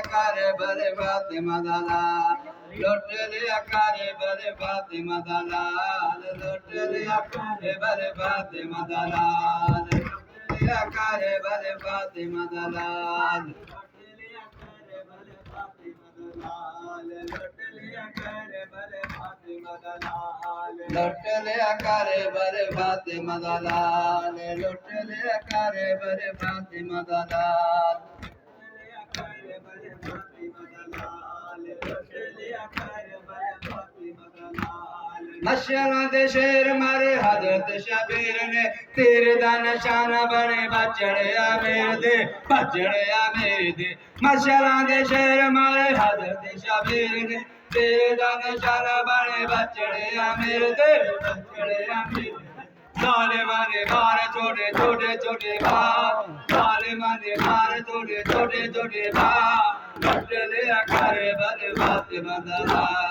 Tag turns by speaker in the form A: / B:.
A: करे बरे फातिमा दाला लुट लिया करे बरे फातिमा दाला लुट लिया करे बरे फातिमा दाला लुट लिया करे बरे फातिमा दाला लुट लिया करे बरे फातिमा दलाल लुट लिया करे बरे फातिमा दलाल मशाला दे शेर मारे हजरत शबीर ने तीर दा निशाना बने बचड़े आमिर दे मशाला दे शेर मारे हजरत शबीर ने तीर दा निशाना बने बचड़े आमिर दे ज़ालिमां ने मार छोटे छोटे भाव ज़ालिमां ने मार छोटे छोटे भाव लुट लिया करे बरे फातिमा दलाल